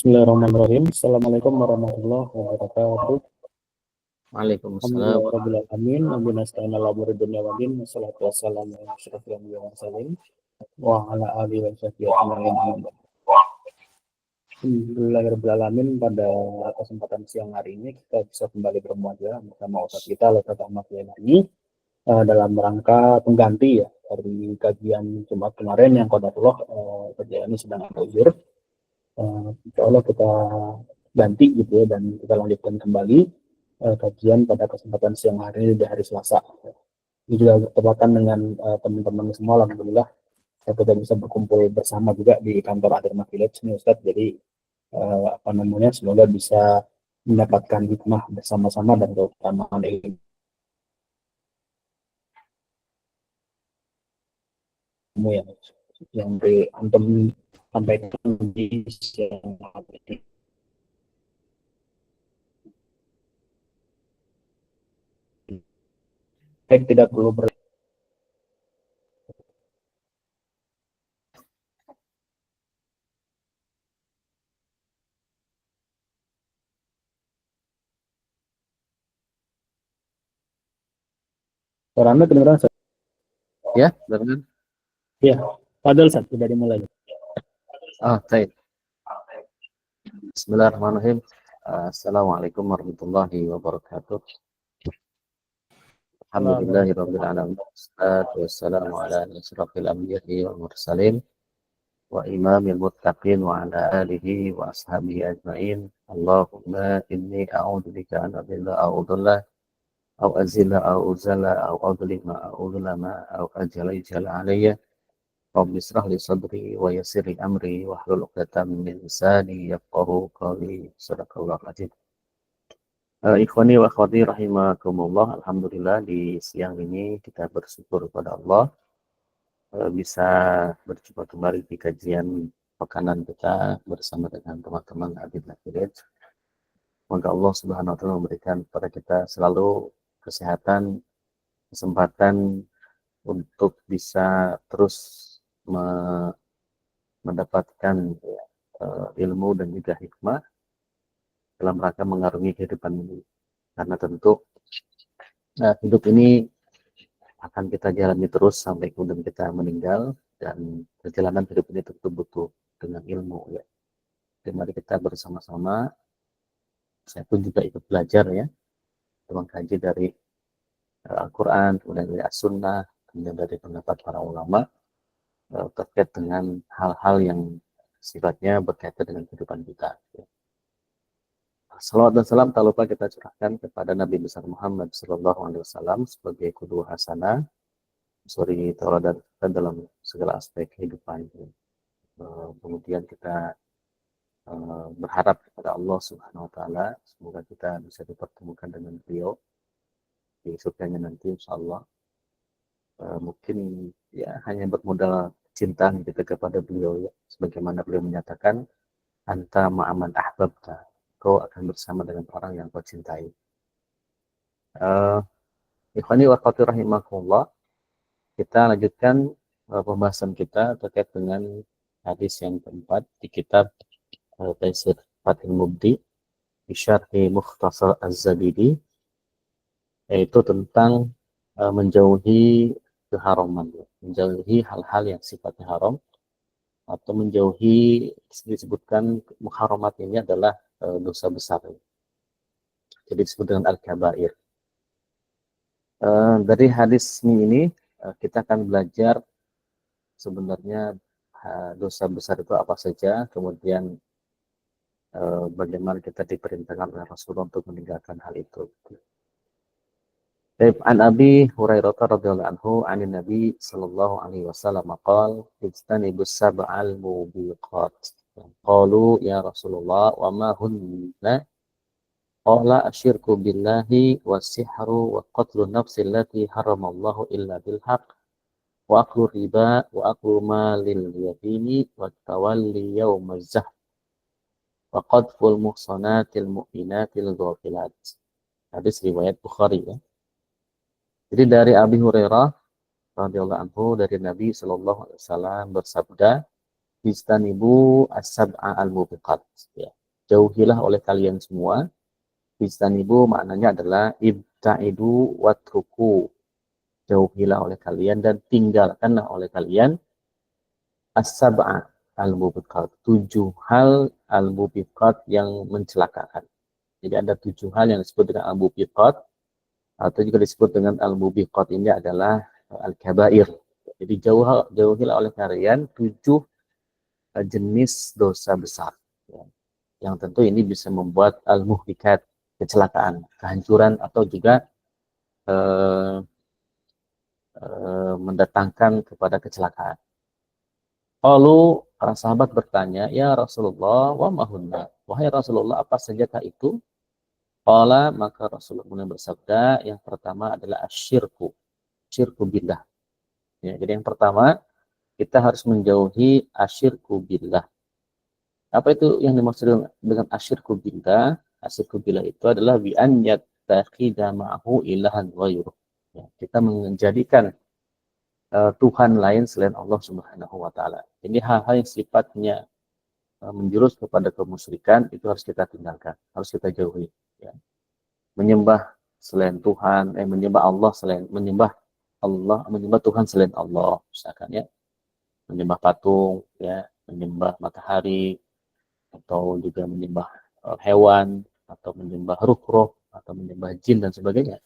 Bismillahirrahmanirrahim. Assalamualaikum warahmatullahi wabarakatuh. Waalaikumsalam. Alhamdulillahirabbil alamin. Nabiyana nasta'inu ala umuri dunya wa din. Wassalatu wassalamu ala asyrofil anbiya'i wal mursalin wa ala alihi wa sahbihi ajma'in. Alhamdulillahirabbil alamin. Pada kesempatan siang hari ini kita bisa kembali bermuajah bersama Ustaz kita Ustaz Ahmad Yaimani dalam rangka pengganti ya dari kajian Jumat kemarin yang qadarullah kajian ini sedang ada uzur. Insya Allah kita ganti gitu ya dan kita lanjutkan kembali kajian pada kesempatan siang hari ini di hari Selasa. Ini juga bertepatan dengan teman-teman semua, alhamdulillah kita bisa berkumpul bersama juga di kantor Adarma Village nih Ustaz. Jadi semoga bisa mendapatkan hikmah bersama-sama dan keutamaan ilmu yang antum sampaikan di siang hari ini. Baik, tidak perlu Suara Anda kedengeran? Ya, benar. Ya, padahal saat sudah dimulai. Baik. Bismillahirrahmanirrahim. Assalamualaikum warahmatullahi wabarakatuh. Alhamdulillahirabbil alamin. Wassalatu wassalamu ala asyrofil anbiya'i wal mursalin wa imamil muttaqin wa ala alihi wa ashabihi ajma'in. Allahumma inni a'udzubika an adilla aw udalla aw azilla aw uzalla aw adlima aw udlama aw ajala alayya. Rabbi israh li sadri wa yassir li amri wahlul 'uqdatam min lisani yafqahu qawli. Shadaqallahu adzim. Ikhwani wa akhwati rahimakumullah, alhamdulillah di siang ini kita bersyukur kepada Allah bisa berjumpa kembali di kajian pekanan kita bersama dengan teman-teman Adarma Village. Semoga Allah Subhanahu wa taala memberikan kepada kita selalu kesehatan, kesempatan untuk bisa terus mendapatkan ilmu dan juga hikmah dalam rangka mengarungi kehidupan ini. Karena tentu hidup ini akan kita jalani terus sampai kemudian kita meninggal, dan perjalanan hidup ini tentu butuh dengan ilmu ya. Jadi mari kita bersama-sama, saya pun juga ikut belajar ya, mengkaji dari Al-Quran, kemudian dari As-Sunnah, kemudian dari pendapat para ulama terkait dengan hal-hal yang sifatnya berkaitan dengan kehidupan kita. Salawat dan salam tak lupa kita curahkan kepada Nabi besar Muhammad SAW sebagai qudwah hasanah, suri tauladan kita dalam segala aspek kehidupan. Kemudian kita berharap kepada Allah Subhanahu Wa Taala semoga kita bisa dipertemukan dengan beliau di surganya nanti, insyaallah. Mungkin ya hanya bermodal cinta kita kepada beliau ya, sebagaimana beliau menyatakan, anta ma'aman ahbabta, kau akan bersama dengan orang yang kau cintai. Ikhwani wa akhwati rahimakumullah, kita lanjutkan pembahasan kita terkait dengan hadis yang keempat di kitab Taisir Fathul Mubdi bi Syarhi Mukhtasar Az-Zabidi, yaitu tentang menjauhi keharaman, menjauhi hal-hal yang sifatnya haram, atau menjauhi, disebutkan muharamat ini adalah dosa besar. Jadi disebut dengan al-kabair. Dari hadis ini kita akan belajar sebenarnya dosa besar itu apa saja, kemudian bagaimana kita diperintahkan oleh Rasulullah untuk meninggalkan hal itu. An Abi Hurairah radhiyallahu anhu anin Nabi sallallahu alaihi wasallam qala ijtanibus sab'al mubiqat. Qalu ya Rasulullah wa ma hunna? Qala asyirku billahi was-sihru wa qatlu nafsi allati haramallahu illa bil haqq wa aklu riba wa aklu malil yatimi wa tawalli yaumaz zahf wa qadful muhsanatil mu'minatil ghafilat. Hadis riwayat Bukhari ya. Jadi dari Abi Hurairah radhiyallahu anhu, dari Nabi sallallahu alaihi wasallam bersabda, Istanibu as-sab'a al-mubiqat. Ya. Jauhilah oleh kalian semua. Istanibu maknanya adalah ibta'idu watruku. Jauhilah oleh kalian dan tinggalkanlah oleh kalian as-sab'a al-mubiqat. 7 hal al-mubiqat yang mencelakakan. Jadi ada 7 hal yang disebut dengan al-mubiqat atau juga disebut dengan al-mubiqat ini adalah al-kabair. Jadi jauhilah oleh kalian 7 jenis dosa besar. Ya. Yang tentu ini bisa membuat al-muhlikat, kecelakaan, kehancuran, atau juga eh, mendatangkan kepada kecelakaan. Lalu para sahabat bertanya, ya Rasulullah, wa mahunna? Wahai Rasulullah, apa sajakah itu? Qala, maka Rasulullah bersabda, yang pertama adalah asyirku, syirku billah. Ya, jadi yang pertama, kita harus menjauhi asyirku billah. Apa itu yang dimaksud dengan asyirku billah? Asyirku billah itu adalah bi an yattakhidha ma'hu ilahan ghairuh. Ya, kita menjadikan Tuhan lain selain Allah Subhanahu wa taala. Ini hal-hal yang sifatnya menjurus kepada kemusyrikan itu harus kita tinggalkan, harus kita jauhi. Ya. Menyembah selain Tuhan, menyembah Allah selain menyembah Tuhan selain Allah, misalkan ya, menyembah patung, ya, menyembah matahari, atau juga menyembah hewan, atau menyembah ruh-ruh, atau menyembah jin dan sebagainya.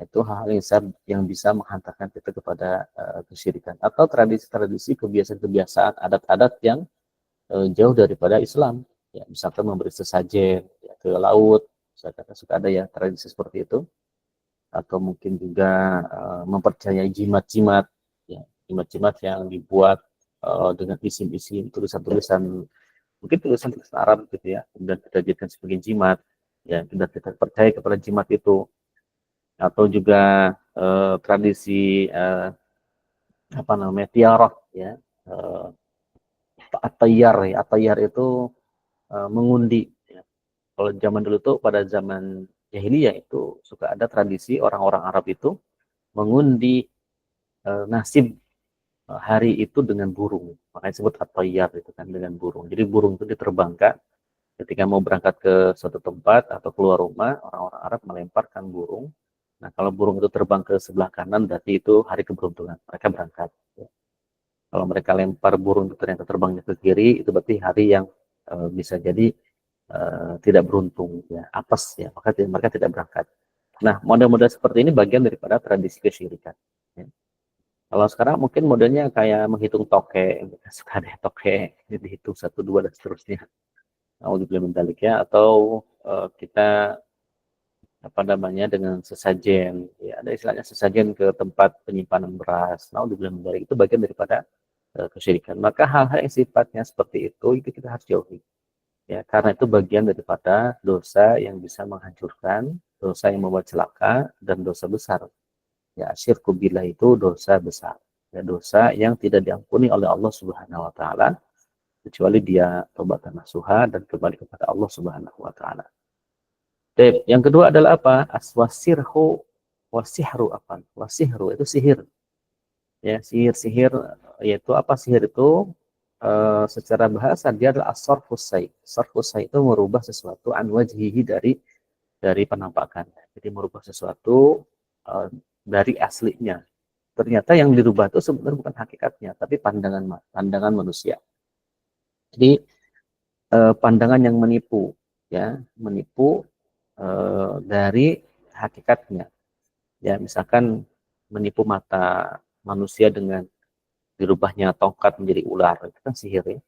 Itu hal-hal yang bisa menghantarkan kita kepada kesyirikan atau tradisi-tradisi, kebiasaan-kebiasaan, adat-adat yang jauh daripada Islam. Ya, misalkan memberi sesajen ya, ke laut, misalkan suka ada ya tradisi seperti itu, atau mungkin juga mempercayai jimat-jimat, ya, jimat-jimat yang dibuat dengan isim-isim, tulisan-tulisan, mungkin tulisan-tulisan Arab gitu ya, kemudian kita jadikan sebagai jimat, ya, kita percaya kepada jimat itu, atau juga tradisi apa namanya tiarah, ya, atayar, ya, atayar itu mengundi. Ya. Kalau zaman dulu tuh pada zaman jahiliyah itu suka ada tradisi orang-orang Arab itu mengundi nasib hari itu dengan burung. Makanya disebut at-tayyar itu kan, dengan burung. Jadi burung itu diterbangkan ketika mau berangkat ke suatu tempat atau keluar rumah, orang-orang Arab melemparkan burung. Nah, kalau burung itu terbang ke sebelah kanan, berarti itu hari keberuntungan. Mereka berangkat. Ya. Kalau mereka lempar burung itu ternyata terbangnya ke kiri, itu berarti hari yang bisa jadi tidak beruntung, ya, apes, ya, maka mereka tidak berangkat. Nah, model-model seperti ini bagian daripada tradisi kesyirikan. Ya. Kalau sekarang mungkin modelnya kayak menghitung toke, suka ada toke, dihitung 1, 2, dan seterusnya. Naudzubillah min dzalik ya, atau kita apa namanya dengan sesajen, ya ada istilahnya sesajen ke tempat penyimpanan beras. Naudzubillah min dzalik, itu bagian daripada kesyirikan. Maka hal-hal yang sifatnya seperti itu kita harus jauhi. Ya, karena itu bagian daripada dosa yang bisa menghancurkan, dosa yang membuat celaka, dan dosa besar. Ya, syirku billah itu dosa besar. Ya, dosa yang tidak diampuni oleh Allah Subhanahu wa taala kecuali dia taubat nasuha dan kembali kepada Allah Subhanahu wa taala. Yang kedua adalah apa? Aswasirhu wasihru apa? Wasihru itu sihir. Ya, sihir-sihir yaitu apa? Sihir itu secara bahasa dia adalah as-sarfus sai. Sarfus sai itu merubah sesuatu an wajhihi dari penampakannya. Jadi merubah sesuatu dari aslinya. Ternyata yang dirubah itu sebenarnya bukan hakikatnya, tapi pandangan manusia. Jadi pandangan yang menipu, ya, menipu dari hakikatnya. Ya, misalkan menipu mata manusia dengan dirubahnya tongkat menjadi ular, itu kan sihir ya.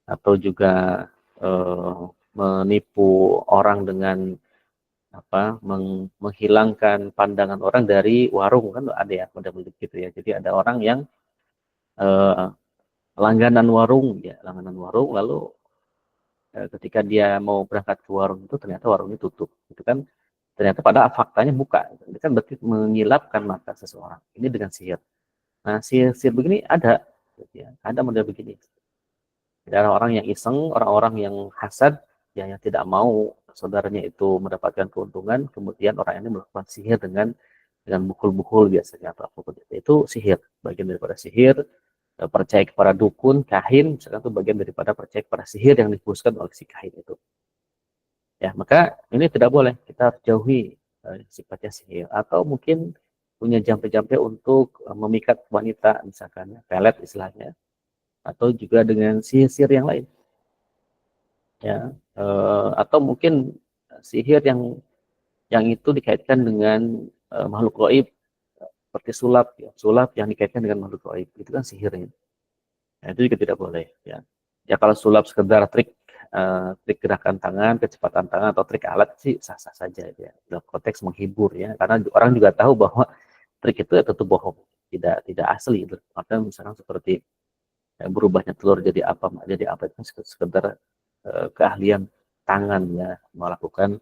Atau juga menipu orang dengan apa menghilangkan pandangan orang dari warung, kan ada ya model gitu ya. Jadi ada orang yang langganan warung, ya, langganan warung, lalu ketika dia mau berangkat ke warung itu ternyata warungnya tutup, itu kan ternyata pada faktanya buka, itu kan berarti mengilapkan mata seseorang. Ini dengan sihir. Nah, sihir begini ada, gitu ya. Ada model begini. Ada orang yang iseng, orang-orang yang hasad, ya, yang tidak mau saudaranya itu mendapatkan keuntungan, kemudian orang ini melakukan sihir dengan bukul-bukul biasanya atau apapun itu. Itu sihir, bagian daripada sihir. percaya kepada dukun, kahin, misalkan itu bagian daripada percaya kepada sihir yang dihembuskan oleh si kahin itu. Ya, maka ini tidak boleh, kita harus jauhi sifatnya sihir. Atau mungkin punya jampe-jampe untuk memikat wanita, misalkan pelet istilahnya, atau juga dengan sihir-sihir yang lain. Ya, atau mungkin sihir yang itu dikaitkan dengan makhluk gaib, seperti sulap, ya. Sulap yang dikaitkan dengan makhluk gaib, itu kan sihirnya. Nah, itu juga tidak boleh, ya. Ya kalau sulap sekedar trik gerakan tangan, kecepatan tangan atau trik alat sih sah-sah saja ya. Dalam konteks menghibur ya, karena orang juga tahu bahwa trik itu ya tentu bohong, tidak asli gitu. Maka misalnya seperti berubahnya telur jadi apa itu sekedar keahlian tangan ya melakukan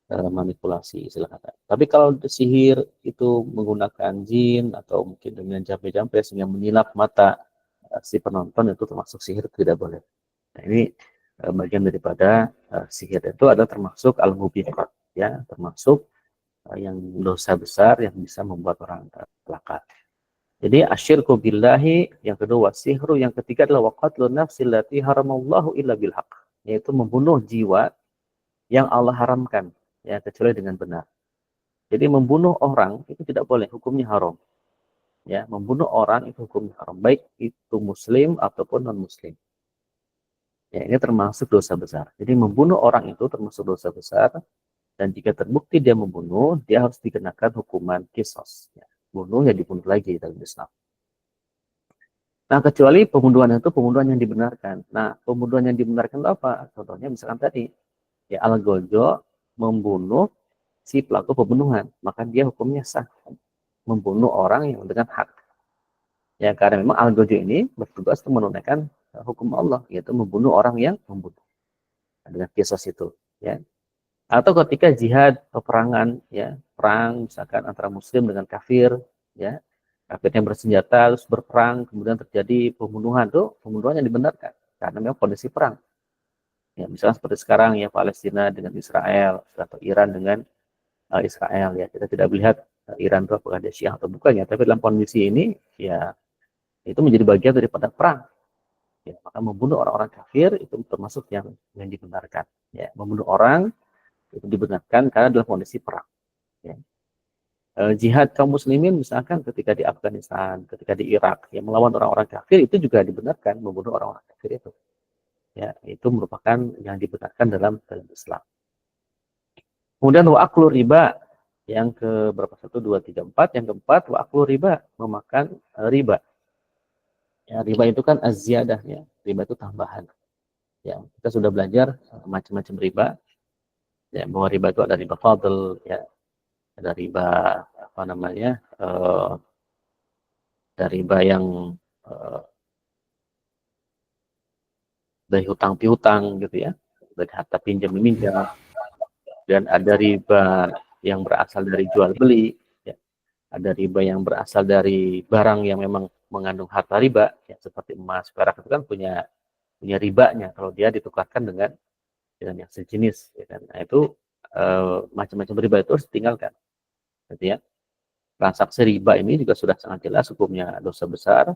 manipulasi istilah kata. Tapi kalau sihir itu menggunakan jin atau mungkin dengan jampe-jampe sehingga menyilap mata si penonton, itu termasuk sihir, tidak boleh. Nah, ini bagian daripada sihir itu adalah termasuk al-mubiqat ya, termasuk yang dosa besar yang bisa membuat orang celaka. Jadi asyirku billahi yang kedua, sihru yang ketiga adalah waqatlun nafsil lati haramallahu illa bil haqq, yaitu membunuh jiwa yang Allah haramkan ya kecuali dengan benar. Jadi membunuh orang itu tidak boleh, hukumnya haram. Ya, membunuh orang itu hukumnya haram, baik itu muslim ataupun non muslim. Ya, ini termasuk dosa besar. Jadi membunuh orang itu termasuk dosa besar, dan jika terbukti dia membunuh, dia harus dikenakan hukuman kisos. Ya, bunuh ya dibunuh lagi dalam Islam. Nah, kecuali pembunuhan itu pembunuhan yang dibenarkan. Nah, pembunuhan yang dibenarkan itu apa? Contohnya misalkan tadi, ya Al-Gojo membunuh si pelaku pembunuhan, maka dia hukumnya sah, membunuh orang yang dengan hak. Ya, karena memang Al-Gojo ini bertugas untuk menunaikan hukum Allah, yaitu membunuh orang yang membunuh dengan kisos itu. Ya. Atau ketika jihad peperangan, ya perang misalkan antara Muslim dengan kafir, ya kafir yang bersenjata terus berperang, kemudian terjadi pembunuhan, tuh pembunuhan yang dibenarkan karena memang kondisi perang. Ya, misalnya seperti sekarang ya Palestina dengan Israel atau Iran dengan Israel, ya kita tidak melihat Iran itu apakah dia Syiah atau bukan ya, tapi dalam kondisi ini ya itu menjadi bagian daripada perang. Ya, maka membunuh orang-orang kafir itu termasuk yang dibenarkan. Ya, membunuh orang itu dibenarkan karena dalam kondisi perang. Ya. Jihad kaum muslimin misalkan ketika di Afghanistan, ketika di Irak yang melawan orang-orang kafir, itu juga dibenarkan membunuh orang-orang kafir itu. Ya, itu merupakan yang dibenarkan dalam Islam. Kemudian wa'aklu riba yang ke berapa, 1, 2, 3, 4. Yang keempat wa'aklu riba, memakan riba. Ya, riba itu kan az-ziyadah ya. Riba itu tambahan. Ya, kita sudah belajar macam-macam riba. Ya, bahwa riba itu ada riba fadl, ya, ada riba apa namanya? Ada riba yang dari hutang piutang gitu ya, dari harta pinjam meminjam, dan ada riba yang berasal dari jual beli, ya. Ada riba yang berasal dari barang yang memang mengandung harta riba, ya, seperti emas, perak itu kan punya ribanya kalau dia ditukarkan dengan yang sejenis, ya kan. Nah, itu macam-macam riba itu harus ditinggalkan, gitu ya. Transaksi riba ini juga sudah sangat jelas hukumnya dosa besar.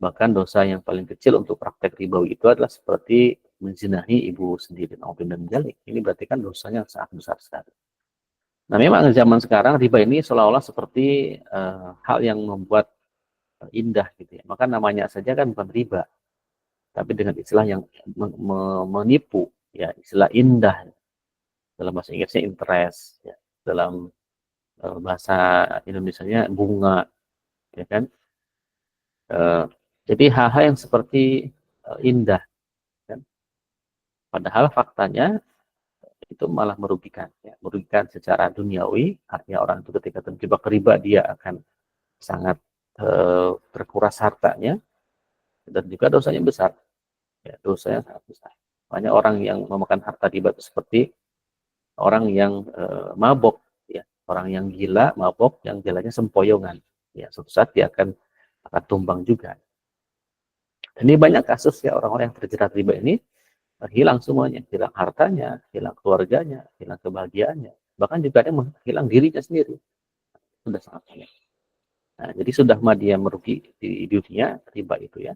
Bahkan dosa yang paling kecil untuk praktek ribawi itu adalah seperti menzinahi ibu sendiri, dan jalik. Ini berarti kan dosanya sangat besar sekali. Nah, memang zaman sekarang riba ini seolah-olah seperti hal yang membuat indah gitu ya. Maka namanya saja kan bukan riba, tapi dengan istilah yang menipu, ya, istilah indah. Dalam bahasa Inggrisnya interest, ya. Dalam bahasa Indonesianya bunga, ya kan. Jadi hal-hal yang seperti indah, kan? Padahal faktanya itu malah merugikan, ya. Merugikan secara duniawi, artinya orang itu ketika terjebak riba dia akan sangat terkuras hartanya, dan juga dosanya besar, ya, dosanya sangat besar. Banyak orang yang memakan harta riba itu seperti orang yang mabok, ya, orang yang gila mabok, yang gilanya sempoyongan, ya, suatu saat dia akan tumbang juga. Dan ini banyak kasus ya, orang-orang yang terjerat riba ini hilang semuanya, hilang hartanya, hilang keluarganya, hilang kebahagiaannya, bahkan juga ada hilang dirinya sendiri. Sudah sangat banyak. Nah, jadi sudah mah dia merugi di dunia, riba itu ya.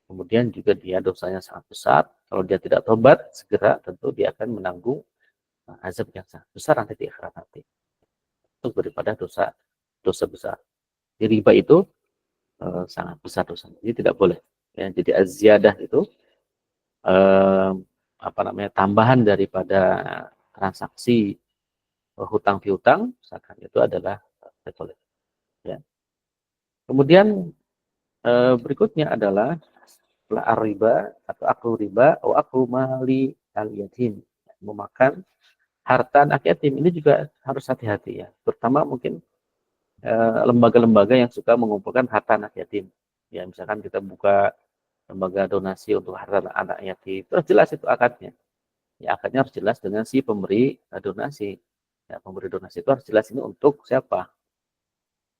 Kemudian juga dia dosanya sangat besar. Kalau dia tidak tobat, segera tentu dia akan menanggung azab yang sangat besar nanti di akhirat nanti. Itu daripada dosa dosa besar. Di riba itu sangat besar dosanya. Jadi tidak boleh. Ya, jadi az-ziyadah itu apa namanya tambahan daripada transaksi hutang piutang, misalkan itu adalah boleh. Ya. Kemudian berikutnya adalah riba atau aklu riba atau aklu mali al yatim, memakan harta anak yatim. Ini juga harus hati-hati ya, terutama mungkin lembaga-lembaga yang suka mengumpulkan harta anak yatim. Ya, misalkan kita buka lembaga donasi untuk harta anak yatim, terus jelas itu akadnya. Ya, akadnya harus jelas dengan si pemberi donasi. Ya, pemberi donasi itu harus jelas ini untuk siapa.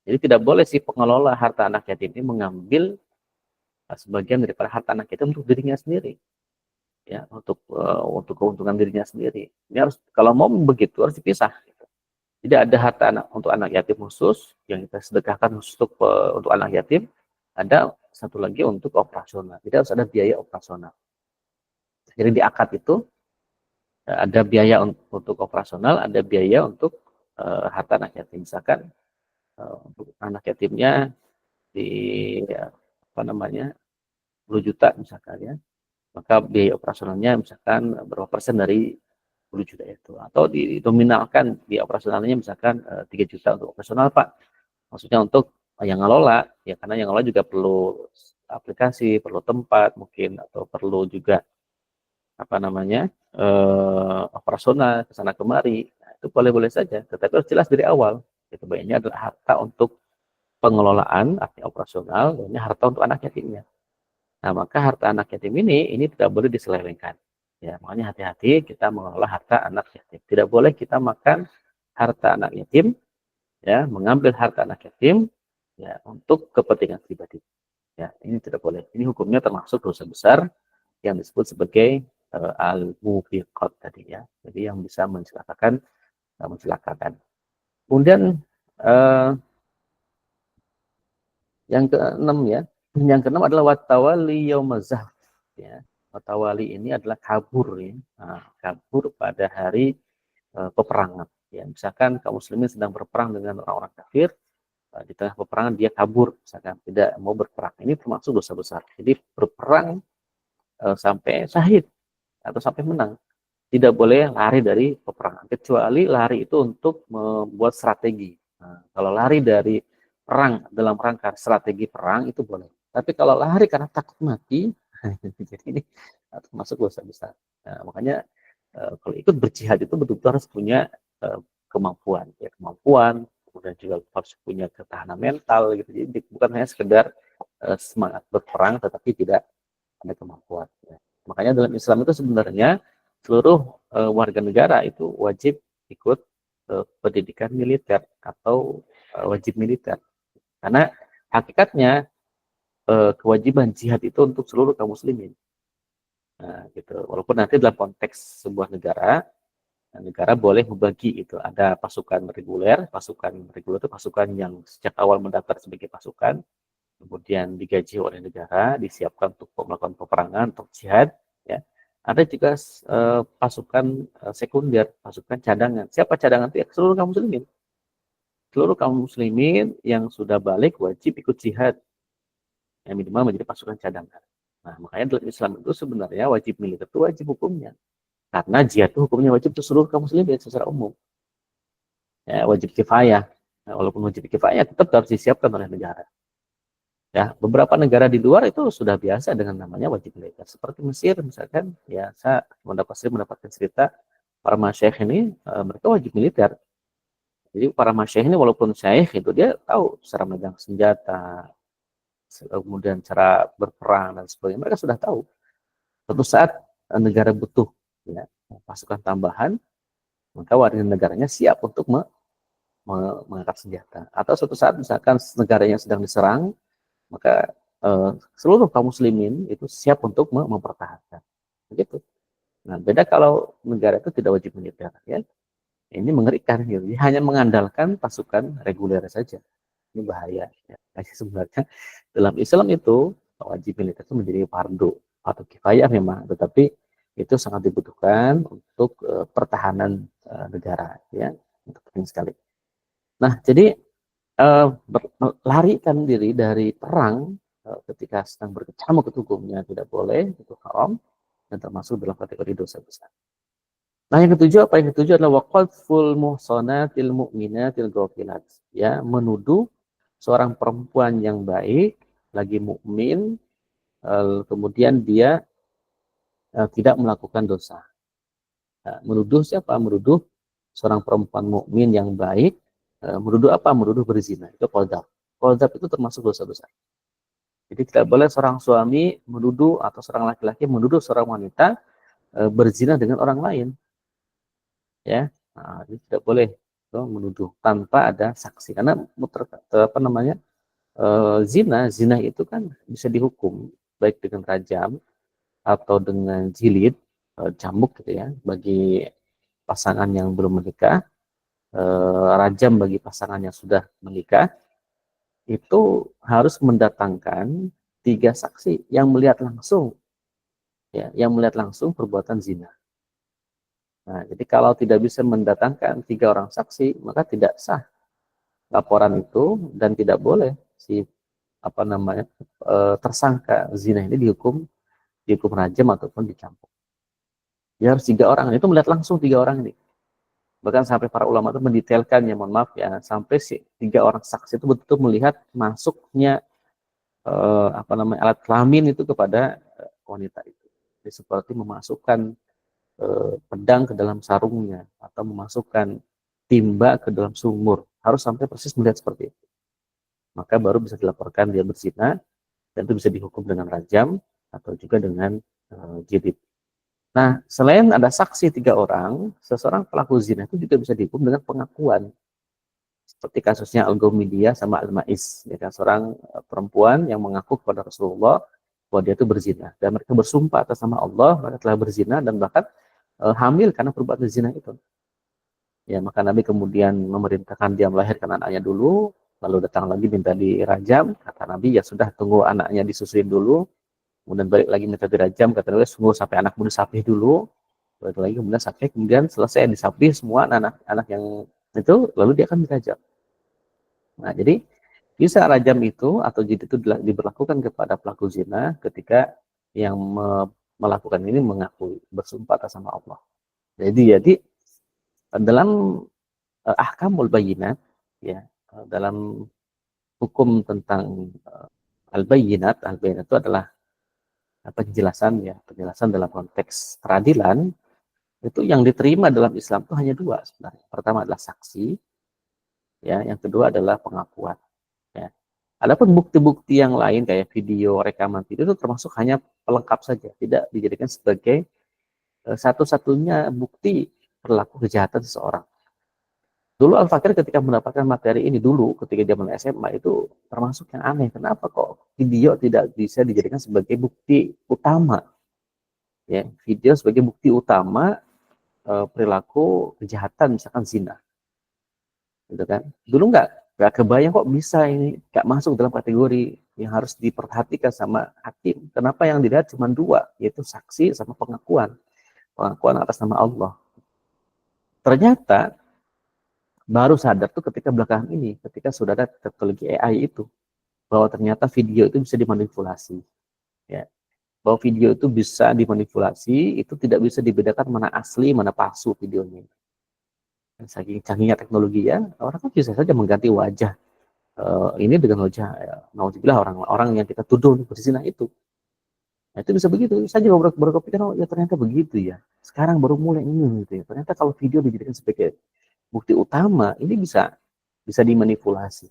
Jadi tidak boleh si pengelola harta anak yatim ini mengambil sebagian daripada harta anak yatim untuk dirinya sendiri. Ya, untuk keuntungan dirinya sendiri. Ini harus, kalau mau begitu harus dipisah. Jadi ada harta anak untuk anak yatim khusus yang kita sedekahkan khusus untuk anak yatim. Ada satu lagi untuk operasional. Jadi harus ada biaya operasional. Jadi di akad itu ada biaya untuk operasional, ada biaya untuk harta anak yatim. Misalkan untuk anak yatimnya di apa namanya 10 juta misalkan ya, maka biaya operasionalnya misalkan berapa persen dari 10 juta itu, atau dinominalkan biaya operasionalnya misalkan 3 juta untuk operasional Pak, maksudnya untuk yang ngelola ya, karena yang ngelola juga perlu aplikasi, perlu tempat mungkin, atau perlu juga apa namanya operasional kesana kemari. Nah, itu boleh-boleh saja, tetapi harus jelas dari awal itu bayarnya adalah harta untuk pengelolaan artinya operasional, dan harta untuk anak yatimnya. Nah, maka harta anak yatim ini tidak boleh diselewengkan. Ya, makanya hati-hati kita mengelola harta anak yatim. Tidak boleh kita makan harta anak yatim, ya, mengambil harta anak yatim, ya, untuk kepentingan pribadi. Ya, ini tidak boleh. Ini hukumnya termasuk dosa besar yang disebut sebagai al-mubiqat tadi ya. Jadi yang bisa mencelakakan. Kemudian yang keenam ya, yang keenam adalah watawali yaumazah. Ya, watawali ini adalah kabur ya. Nah, kabur pada hari peperangan. Ya, misalkan kaum muslimin sedang berperang dengan orang-orang kafir, di tengah peperangan dia kabur, misalkan tidak mau berperang. Ini termasuk dosa besar. Jadi berperang sampai syahid atau sampai menang. Tidak boleh lari dari peperangan, kecuali lari itu untuk membuat strategi. Nah, kalau lari dari perang dalam rangka strategi perang itu boleh. Tapi kalau lari karena takut mati, jadi ini termasuk dosa besar. Nah, makanya kalau ikut berjihad itu betul-betul harus punya kemampuan, ya kemampuan, kemudian juga harus punya ketahanan mental gitu. Jadi bukan hanya sekedar semangat berperang, tetapi tidak ada kemampuan. Ya. Makanya dalam Islam itu sebenarnya seluruh warga negara itu wajib ikut pendidikan militer atau wajib militer. Karena hakikatnya kewajiban jihad itu untuk seluruh kaum muslimin. Nah, gitu. Walaupun nanti dalam konteks sebuah negara, negara boleh membagi itu. Ada pasukan reguler itu pasukan yang sejak awal mendaftar sebagai pasukan, kemudian digaji oleh negara, disiapkan untuk melakukan peperangan, untuk jihad. Ya. Ada juga pasukan sekunder, pasukan cadangan. Siapa cadangan itu? Ya, seluruh kaum muslimin. Seluruh kaum muslimin yang sudah balik wajib ikut jihad. Yang minimal menjadi pasukan cadangan. Nah, makanya dalam Islam itu sebenarnya wajib militer itu wajib hukumnya. Karena jihad itu hukumnya wajib untuk seluruh kaum muslimin secara umum. Ya, wajib kifayah. Nah, walaupun wajib kifayah tetap harus disiapkan oleh negara. Ya, beberapa negara di luar itu sudah biasa dengan namanya wajib militer. Seperti Mesir misalkan, ya saya mendapatkan cerita para masyayikh ini mereka wajib militer. Jadi para masyayikh ini walaupun syekh itu dia tahu cara megang senjata, kemudian cara berperang dan sebagainya. Mereka sudah tahu. Suatu saat negara butuh ya, pasukan tambahan, maka warga negaranya siap untuk mengangkat senjata. Atau suatu saat misalkan negaranya sedang diserang, maka seluruh kaum muslimin itu siap untuk mempertahankan. Begitu. Nah, beda kalau negara itu tidak wajib militer, ya. Ini mengerikan, gitu. Hanya mengandalkan pasukan reguler saja. Ini bahaya. Ya. Jadi sebenarnya dalam Islam itu wajib militer itu menjadi fardu atau kifayah memang, tetapi itu sangat dibutuhkan untuk pertahanan negara, ya, itu penting sekali. Nah, jadi melarikan diri dari perang ketika sedang berkecamuk itu hukumnya tidak boleh, itu haram dan termasuk dalam kategori dosa besar. Nah, yang ketujuh apa? Yang ketujuh adalah waqadful muhsanatil mu'minatil ghafilat. Ya, menuduh seorang perempuan yang baik, lagi mukmin, kemudian dia tidak melakukan dosa. Nah, menuduh siapa? Menuduh seorang perempuan mukmin yang baik, menuduh apa? Menuduh berzina. Itu qadzaf. Qadzaf itu termasuk dosa besar. Jadi tidak boleh seorang suami menuduh atau seorang laki-laki menuduh seorang wanita berzina dengan orang lain. Ya, nah, ini tidak boleh menuduh tanpa ada saksi karena apa namanya zina itu kan bisa dihukum baik dengan rajam atau dengan jilid cambuk gitu ya bagi pasangan yang belum menikah, rajam bagi pasangan yang sudah menikah. Itu harus mendatangkan 3 saksi yang melihat langsung, ya, yang melihat langsung perbuatan zina. Nah, jadi kalau tidak bisa mendatangkan 3 orang saksi, maka tidak sah laporan itu dan tidak boleh si apa namanya tersangka zina ini dihukum rajam ataupun dicambuk. Ya harus 3 orang, itu melihat langsung 3 orang ini. Bahkan sampai para ulama itu mendetailkan, ya mohon maaf ya, sampai si 3 orang saksi itu betul-betul melihat masuknya apa namanya alat kelamin itu kepada wanita itu. Jadi seperti memasukkan pedang ke dalam sarungnya atau memasukkan timba ke dalam sumur, harus sampai persis melihat seperti itu. Maka baru bisa dilaporkan dia berzina dan itu bisa dihukum dengan rajam atau juga dengan jilid. Nah, selain ada saksi 3 orang, seseorang pelaku zina itu juga bisa dihukum dengan pengakuan. Seperti kasusnya Al-Ghamidiah sama Al-Ma'is, ya kan, seorang perempuan yang mengaku kepada Rasulullah bahwa dia itu berzina. Dan mereka bersumpah atas nama Allah, mereka telah berzina dan bahkan hamil karena perbuatan zina itu. Ya, maka Nabi kemudian memerintahkan dia melahirkan anaknya dulu, lalu datang lagi minta dirajam. Kata Nabi, ya sudah, tunggu anaknya disusuin dulu. Kemudian balik lagi minta dirajam, kata Nabi, sungguh sampai anakmu disapih dulu. Balik lagi kemudian sapih, kemudian selesai disapih semua anak-anak yang itu, lalu dia akan dirajam. Nah, jadi bisa rajam itu atau jilid itu diberlakukan kepada pelaku zina ketika yang melakukan ini mengakui bersumpah atas nama Allah. Jadi dalam ahkamul bayinat, ya, dalam hukum tentang al-bayinat itu adalah penjelasan, ya, penjelasan dalam konteks peradilan. Itu yang diterima dalam Islam itu hanya 2 sebenarnya. Pertama adalah saksi, ya, yang kedua adalah pengakuan, ya. Adapun bukti-bukti yang lain kayak video, rekaman video itu termasuk hanya pelengkap saja, tidak dijadikan sebagai satu-satunya bukti perilaku kejahatan seseorang. Dulu Al-Fakir ketika mendapatkan materi ini dulu ketika zaman SMA itu termasuk yang aneh. Kenapa kok video tidak bisa dijadikan sebagai bukti utama? Ya, video sebagai bukti utama perilaku kejahatan misalkan zina. Gitu kan? Dulu nggak kebayang kok bisa ini nggak masuk dalam kategori yang harus diperhatikan sama hakim. Kenapa yang dilihat cuma 2, yaitu saksi sama pengakuan atas nama Allah. Ternyata baru sadar tuh ketika belakangan ini, ketika sudah ada teknologi AI itu, bahwa ternyata video itu bisa dimanipulasi, ya. Bahwa video itu bisa dimanipulasi, itu tidak bisa dibedakan mana asli mana palsu videonya. Saking canggihnya teknologi, ya, orang kan bisa saja mengganti wajah ini dengan wajah, ya, nauzubillah, orang yang kita tuduh berzina itu. Nah, itu bisa begitu. Saya juga baru kepikir, oh ya ternyata begitu ya. Sekarang baru mulai ini gitu ya. Ternyata kalau video dijadikan sebagai bukti utama, ini bisa dimanipulasi.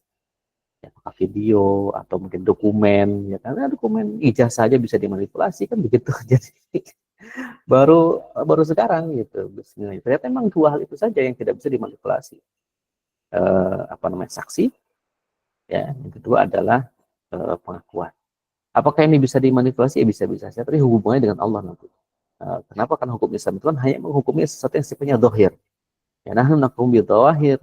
Ya, apakah video atau mungkin dokumen, ya karena dokumen ijazah saja bisa dimanipulasi kan begitu. Jadi baru sekarang gitu. Ternyata memang 2 hal itu saja yang tidak bisa dimanipulasi. Apa namanya, saksi, ya. Yang kedua adalah pengakuan. Apakah ini bisa dimanipulasi? Ya bisa-bisa saja, tapi hubungannya dengan Allah nanti. Kenapa? Karena hukum Islam itu kan hanya menghukumi sesuatu yang sifatnya dohir. Ya, nahnu nahkum bi dhawahir.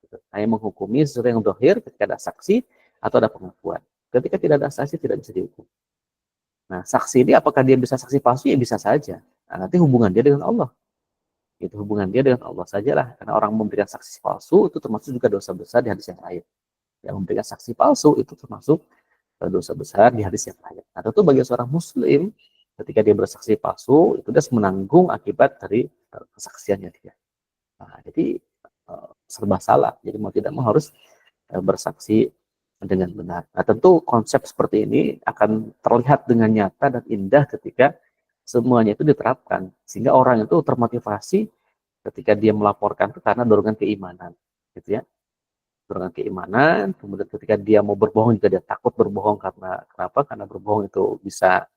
Nah, yang menghukumi sesuatu yang dohir ketika ada saksi atau ada pengakuan. Ketika tidak ada saksi tidak bisa dihukum. Nah, saksi ini apakah dia bisa saksi palsu? Ya bisa saja. Nah, nanti hubungan dia dengan Allah. Itu hubungan dia dengan Allah sajalah. Karena orang memberikan saksi palsu itu termasuk juga dosa besar di hadis yang lain. Yang memberikan saksi palsu itu termasuk dosa besar di hadis yang lain. Nah, tentu bagi seorang muslim ketika dia bersaksi palsu itu dia menanggung akibat dari kesaksiannya dia. Nah, jadi serba salah. Jadi mau tidak mau harus bersaksi dengan benar. Nah, tentu konsep seperti ini akan terlihat dengan nyata dan indah ketika semuanya itu diterapkan. Sehingga orang itu termotivasi ketika dia melaporkan itu karena dorongan keimanan. Gitu ya. Dorongan keimanan, kemudian ketika dia mau berbohong juga dia takut berbohong karena kenapa? Karena berbohong itu bisa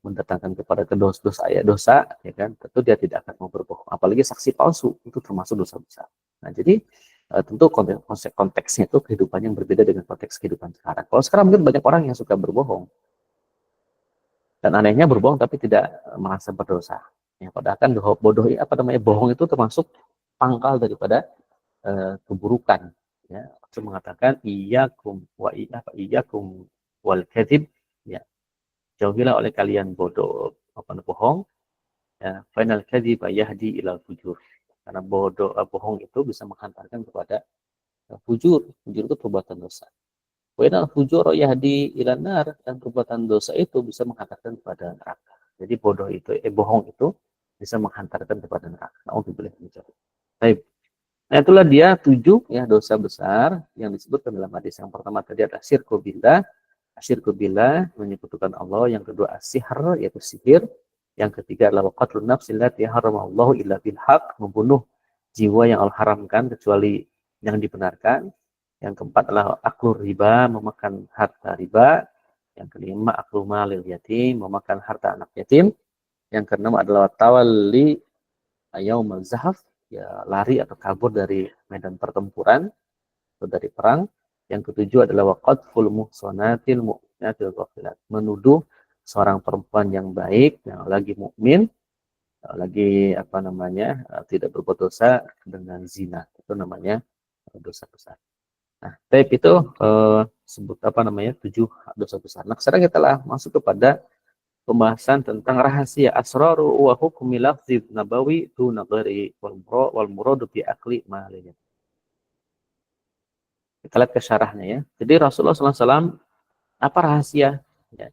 mendatangkan kepada dosa ya kan, tentu dia tidak akan mau berbohong, apalagi saksi palsu itu termasuk dosa besar. Nah, jadi tentu konteksnya itu kehidupan yang berbeda dengan konteks kehidupan sekarang. Kalau sekarang mungkin banyak orang yang suka berbohong, dan anehnya berbohong tapi tidak merasa berdosa. Ya, padahal kan bohong itu termasuk pangkal daripada keburukan. Ya, itu mengatakan iyakum wal kadzib, ya, jauhilah oleh kalian bohong, ya, final kadhiba yahdi ilal fujur, karena bohong itu bisa menghantarkan kepada fujur itu perbuatan dosa. Final fujur yahdi ilal nar, dan perbuatan dosa itu bisa menghantarkan kepada neraka. Jadi bohong itu bisa menghantarkan kepada neraka. Nauzubillah min dzalik. Baik. Nah, itulah dia 7 ya dosa besar yang disebutkan dalam hadis. Yang pertama tadi adalah syirku billah, menyekutukan Allah. Yang kedua as-sihr, yaitu sihir. Yang ketiga adalah qatlun nafsi allati haramallahu illa bil haq, membunuh jiwa yang Allah haramkan kecuali yang dibenarkan. Yang keempat adalah aklur riba, memakan harta riba. Yang kelima aklu malil yatim, memakan harta anak yatim. Yang keenam adalah tawalli yaumal zahaf, ya lari atau kabur dari medan pertempuran atau dari perang. Yang ketujuh adalah waqadful muhsanatil mu'minatil ghafilat, menuduh seorang perempuan yang baik yang lagi mukmin, lagi tidak berbuat dosa dengan zina, itu namanya dosa besar. Nah, tape itu sebut 7 dosa besar. Nah, sekarang kita lah masuk kepada pembahasan tentang rahasia asraru wa hukmi lafzi nabawi tu nagari wal muradu bi akli maliyah. Kita lihat ke syarahnya ya. Jadi Rasulullah SAW apa rahasia ya,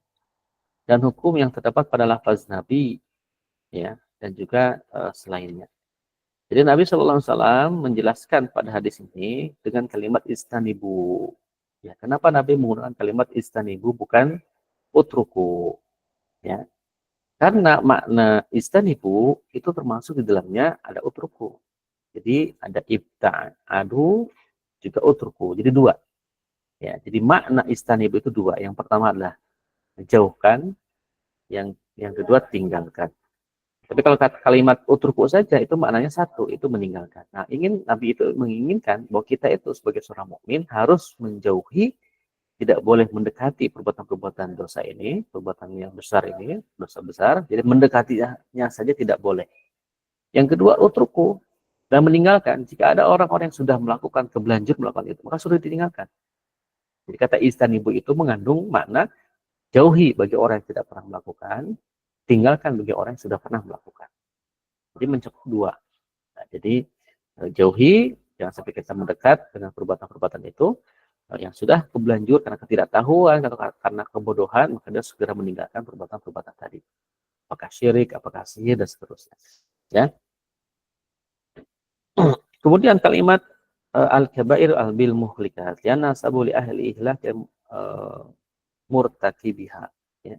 dan hukum yang terdapat pada lafaz Nabi ya, dan juga selainnya. Jadi Nabi SAW menjelaskan pada hadis ini dengan kalimat istanibu. Ya, kenapa Nabi menggunakan kalimat istanibu bukan utruku? Ya, karena makna istanibu itu termasuk di dalamnya ada utruku. Jadi ada ibta'adu juga utruku. Jadi 2. Ya, jadi makna istanibu itu 2. Yang pertama adalah jauhkan, yang kedua tinggalkan. Tapi kalau kalimat utruku saja itu maknanya 1, itu meninggalkan. Nah, Nabi itu menginginkan bahwa kita itu sebagai seorang mukmin harus menjauhi, tidak boleh mendekati perbuatan-perbuatan dosa ini, perbuatan yang besar ini, dosa besar. Jadi mendekatinya saja tidak boleh. Yang kedua, utruku, dan meninggalkan. Jika ada orang-orang yang sudah melakukan melakukan itu, maka sudah ditinggalkan. Jadi kata istanibu itu mengandung makna jauhi bagi orang yang tidak pernah melakukan, tinggalkan bagi orang yang sudah pernah melakukan. Jadi mencakup 2. Nah, jadi jauhi, jangan sampai kita mendekat dengan perbuatan-perbuatan itu. Yang sudah kebelanjur karena ketidaktahuan atau karena kebodohan, maka dia segera meninggalkan perbuatan-perbuatan tadi. Apakah syirik, apakah sihir, dan seterusnya. Ya. Kemudian kalimat al-kabair al-bil muhlikat, yana sabu li ahli ihlak murtakibiha. Ya.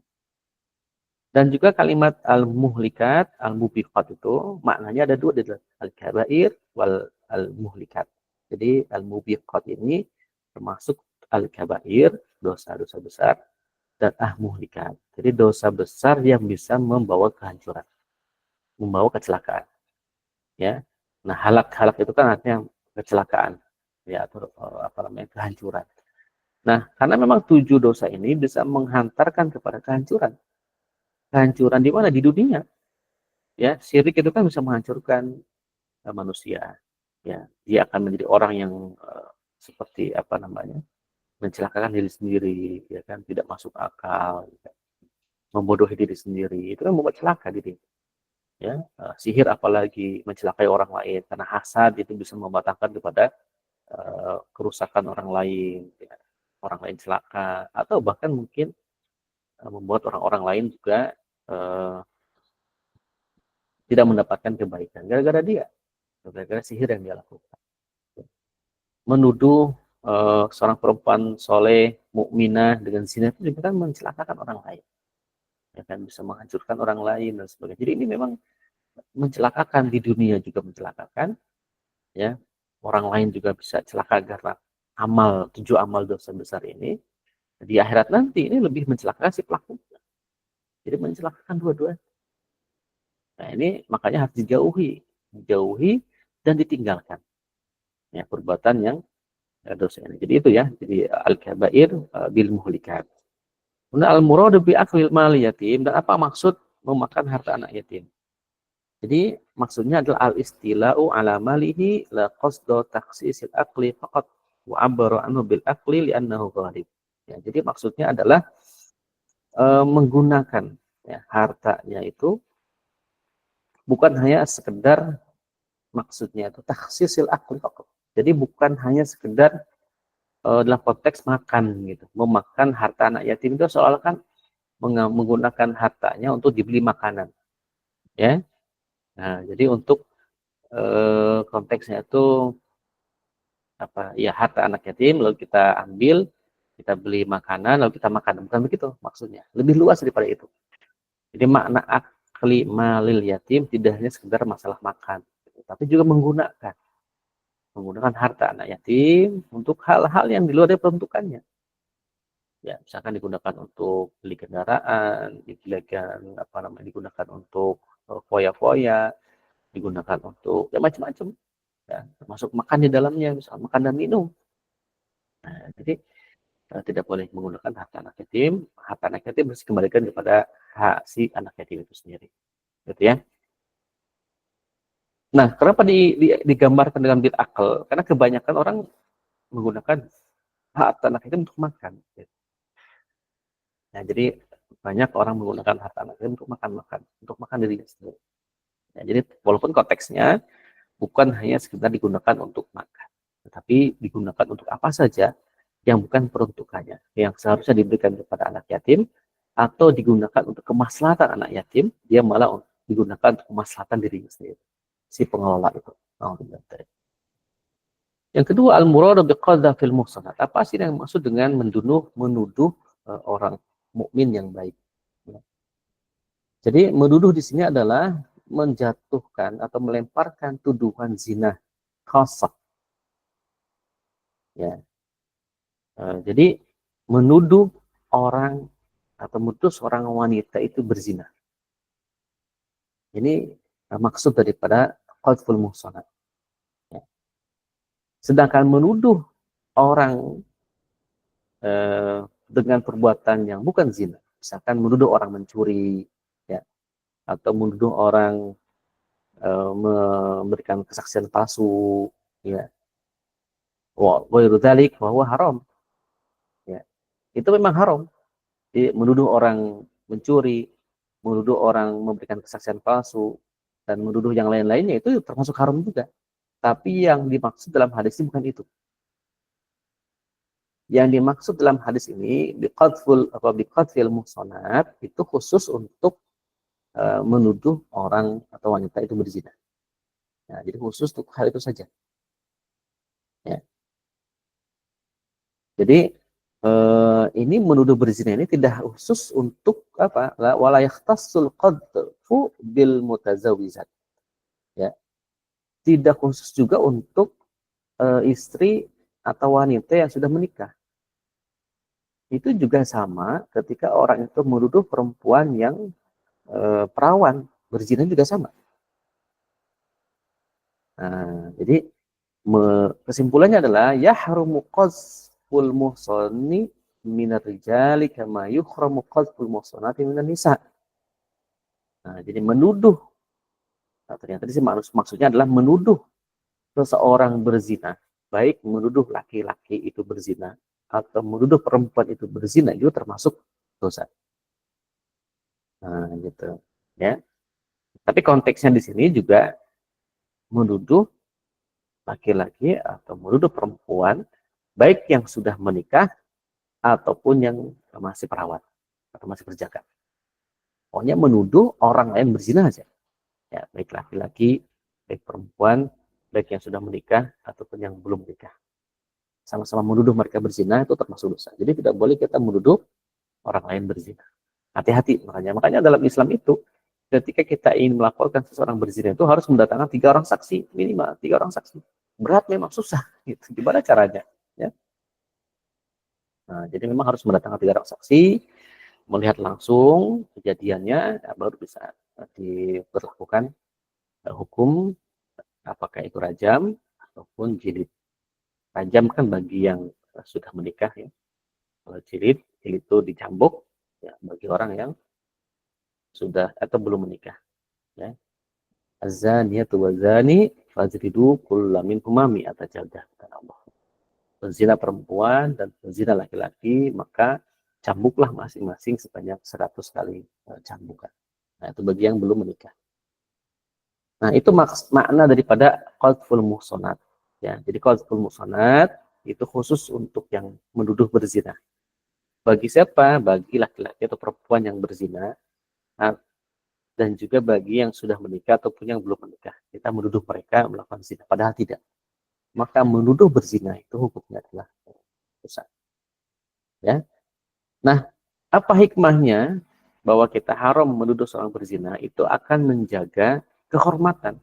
Dan juga kalimat al-muhlikat, al-mubiqat itu maknanya ada 2, al-kabair wal al-muhlikat. Jadi al-mubiqat ini termasuk al-kabair, dosa-dosa besar, dan muhlikat. Jadi dosa besar yang bisa membawa kehancuran, membawa kecelakaan. Ya. Nah, halak itu kan artinya kecelakaan, ya, atau kehancuran. Nah, karena memang 7 dosa ini bisa menghantarkan kepada kehancuran. Kehancuran di mana? Di dunia. Ya, syirik itu kan bisa menghancurkan manusia. ya dia akan menjadi orang yang seperti apa namanya, mencelakakan diri sendiri, ya kan, tidak masuk akal, ya, membodohi diri sendiri, itu kan membuat celaka diri. Ya, sihir apalagi mencelakai orang lain, karena hasad itu bisa membatalkan kepada kerusakan orang lain, ya. Orang lain celaka, atau bahkan mungkin membuat orang-orang lain juga tidak mendapatkan kebaikan gara-gara dia, gara-gara sihir yang dia lakukan. Menuduh seorang perempuan soleh, mukminah dengan zina itu juga kan mencelakakan orang lain, ya kan, bisa menghancurkan orang lain dan sebagainya. Jadi ini memang mencelakakan, di dunia juga mencelakakan, ya, orang lain juga bisa celaka karena amal, 7 amal dosa besar ini. Di akhirat nanti ini lebih mencelakakan si pelaku, jadi mencelakakan dua-duanya. Nah ini makanya harus dijauhi dan ditinggalkan, ya, perbuatan yang dosa ini. Jadi itu ya, jadi al-kabair bil muhlikat. Kemudian al-muradu bi aklil mal yatim, dan apa maksud memakan harta anak yatim? Jadi maksudnya adalah al-istila'u ala malihi la qasdu takhsisil aqli faqat wa abbaru anhu bil aqli li'annahu ghalib. Ya, jadi maksudnya adalah menggunakan, ya, hartanya itu bukan hanya sekedar, maksudnya itu takhsisil aqli faqat. Jadi bukan hanya sekedar dalam konteks makan gitu. Memakan harta anak yatim itu soal kan menggunakan hartanya untuk dibeli makanan, ya. Nah, jadi untuk konteksnya itu apa? Ya, harta anak yatim lalu kita ambil, kita beli makanan lalu kita makan. Bukan begitu maksudnya. Lebih luas daripada itu. Jadi makna akli malil yatim tidak hanya sekedar masalah makan, tapi juga menggunakan harta anak yatim untuk hal-hal yang di luar dari peruntukannya. Ya, misalkan digunakan untuk beli kendaraan, digunakan untuk foya-foya, digunakan untuk ya macam-macam, ya, termasuk makan di dalamnya, misalkan makan dan minum. Nah, jadi tidak boleh menggunakan harta anak yatim. Harta anak yatim harus dikembalikan kepada hak si anak yatim itu sendiri, gitu ya. Nah, kenapa digambarkan dengan bil akal? Karena kebanyakan orang menggunakan harta anak yatim untuk makan. Gitu. Nah, jadi banyak orang menggunakan harta anak yatim untuk makan dirinya sendiri. Nah, jadi walaupun konteksnya bukan hanya sekedar digunakan untuk makan, tetapi digunakan untuk apa saja yang bukan peruntukannya, yang seharusnya diberikan kepada anak yatim, atau digunakan untuk kemaslahatan anak yatim, dia malah digunakan untuk kemaslahatan dirinya sendiri, si pengelola itu. Yang kedua, al-muradu biqadzafil muhsanat. Apa sih yang maksud dengan menuduh orang mukmin yang baik? Jadi menuduh di sini adalah menjatuhkan atau melemparkan tuduhan zina khasah. Ya. Jadi menuduh orang atau menuduh seorang wanita itu berzina. Ini maksud daripada qadzful muhsanat. Ya. Sedangkan menuduh orang dengan perbuatan yang bukan zina, misalkan menuduh orang mencuri, ya, atau menuduh orang memberikan kesaksian palsu, ya, wa bahwa haram, ya, itu memang haram. Jadi, menuduh orang mencuri, menuduh orang memberikan kesaksian palsu, dan menuduh yang lain-lainnya itu termasuk haram juga. Tapi yang dimaksud dalam hadis ini bukan itu. Yang dimaksud dalam hadis ini biqadzfil muhsanat itu khusus untuk menuduh orang atau wanita itu berzina. Nah, jadi khusus untuk hal itu saja. Ya. Jadi ini menuduh berzina ini tidak khusus untuk apa? Wala yakhtassul qadfu bil mutazawwijat. Ya. Tidak khusus juga untuk istri atau wanita yang sudah menikah. Itu juga sama ketika orang itu menuduh perempuan yang perawan berzina juga sama. Nah, jadi kesimpulannya adalah yahrumu qadzful muhsani minar rijali kama yuhramu qadzful muhsanati minan nisa. Nah, jadi menuduh, nah, ternyata sih maksudnya adalah menuduh seseorang berzina, baik menuduh laki-laki itu berzina atau menuduh perempuan itu berzina, itu termasuk dosa. Nah, gitu. Ya. Tapi konteksnya di sini juga menuduh laki-laki atau menuduh perempuan, baik yang sudah menikah ataupun yang masih perawat atau masih berjaga. Pokoknya menuduh orang lain berzina aja. Ya, baik laki-laki, baik perempuan, baik yang sudah menikah ataupun yang belum menikah. Sama-sama menuduh mereka berzina itu termasuk dosa. Jadi tidak boleh kita menuduh orang lain berzina. Hati-hati makanya dalam Islam itu ketika kita ingin melaporkan seseorang berzina itu harus mendatangkan 3 orang saksi, minimal 3 orang saksi. Berat memang susah gitu. Gimana caranya? Ya. Nah, jadi memang harus mendatangkan 3 orang saksi, melihat langsung kejadiannya, ya, baru bisa diberlakukan hukum apakah itu rajam ataupun jilid. Rajam kan bagi yang sudah menikah ya. Kalau jilid itu dicambuk ya bagi orang yang sudah atau belum menikah ya. Az-zaniyatu waz-zani fajridu kulla minhuma mi'ata jaldah, kata Allah. Penzina perempuan dan penzina laki-laki maka cambuklah masing-masing sebanyak 100 kali cambukan. Nah, itu bagi yang belum menikah. Nah, itu makna daripada qadful muhsanat. Ya, jadi qadful muhsanat itu khusus untuk yang menuduh berzina. Bagi siapa? Bagi laki-laki atau perempuan yang berzina, dan juga bagi yang sudah menikah ataupun yang belum menikah. Kita menuduh mereka melakukan zina, padahal tidak. Maka menuduh berzina itu hukumnya adalah dosa. Ya. Nah, apa hikmahnya bahwa kita haram menuduh seorang berzina? Itu akan menjaga kehormatan,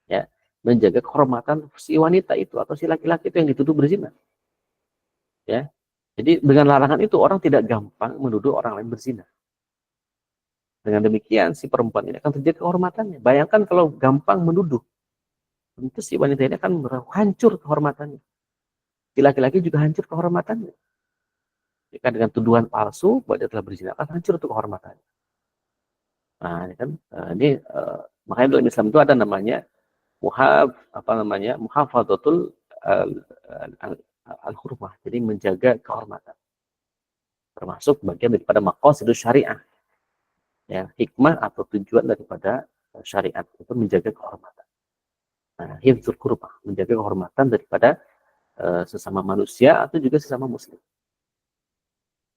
ya, menjaga kehormatan si wanita itu atau si laki-laki itu yang dituduh berzina. Ya. Jadi dengan larangan itu orang tidak gampang menuduh orang lain berzina. Dengan demikian si perempuan ini akan terjaga kehormatannya. Bayangkan kalau gampang menuduh, tentu si wanita ini akan hancur kehormatannya. Si laki-laki juga hancur kehormatannya. Jika dengan tuduhan palsu bahwa dia telah berzina, akan hancur untuk kehormatannya. Nah, ini kan makanya dalam Islam itu ada namanya muhafadzatul al-hurmah. Jadi menjaga kehormatan. Termasuk bagian daripada maqasidus syariah. Ya, hikmah atau tujuan daripada syariat itu menjaga kehormatan. Nah, hifdzul qurbah, menjaga kehormatan daripada sesama manusia atau juga sesama muslim.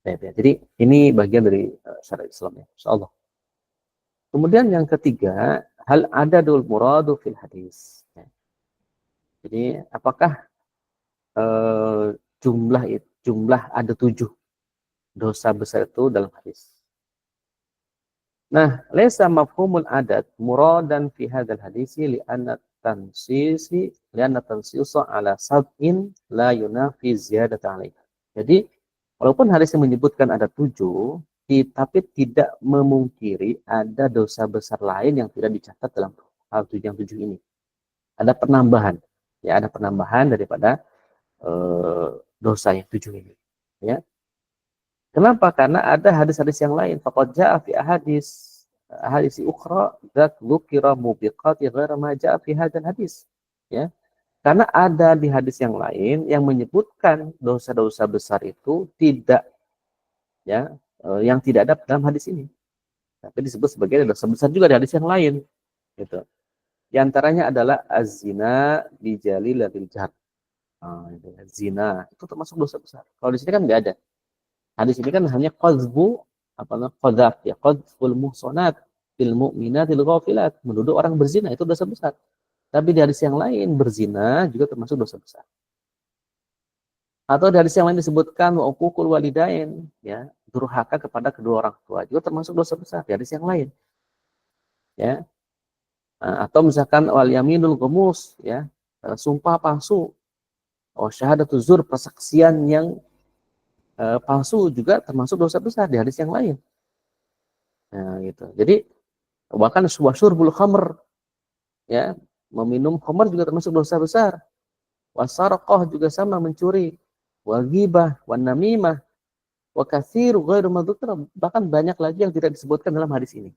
Ya, jadi ini bagian dari syariat Islam ya, insyaallah. Kemudian yang ketiga, hal adadul muradu fil hadis. Ya. Jadi apakah jumlah ada 7 dosa besar itu dalam hadis? Nah, laisa mafhumul adad muradan fi hadzal hadisi li'anna tansisa ala sab'in la yunafi ziyadata 'alaiha. Jadi, walaupun hadis yang menyebutkan ada 7, tapi tidak memungkiri ada dosa besar lain yang tidak dicatat dalam hal 7 yang 7 ini. Ada penambahan, ya, ada penambahan daripada dosa yang 7 ini, ya. Kenapa? Karena ada hadis-hadis yang lain. Faqad jaa'a fi hadis ukhra dzat dzukira mubiqati ghaira ma jaa'a fi hadzal hadis. Ya. Karena ada di hadis yang lain yang menyebutkan dosa-dosa besar itu tidak, ya, yang tidak ada dalam hadis ini. Tapi disebut sebagai dosa besar juga di hadis yang lain, gitu. Di antaranya adalah az-zina bi jalilatil jahr. Zina itu termasuk dosa besar. Kalau di sini kan nggak ada. Hadis ini kan hanya qadzfu qadzaf ya, qadzful muhsanat bil mu'minatil ghafilat, menuduh orang berzina itu dosa besar. Tapi di hadis yang lain berzina juga termasuk dosa besar. Atau di hadis yang lain disebutkan wa uququl walidain, ya, durhaka kepada kedua orang tua juga termasuk dosa besar di hadis yang lain. Ya. Atau misalkan wal yaminul ghamus, ya, sumpah palsu. Syahadatu zur, persaksian yang palsu juga termasuk dosa besar di hadis yang lain. Nah, gitu. Jadi bahkan syurbul khamr, ya, meminum khamr juga termasuk dosa besar. Wasarqah juga sama, mencuri. Wa ghibah, wa namimah, wa katsiru ghairu madzkur, bahkan banyak lagi yang tidak disebutkan dalam hadis ini.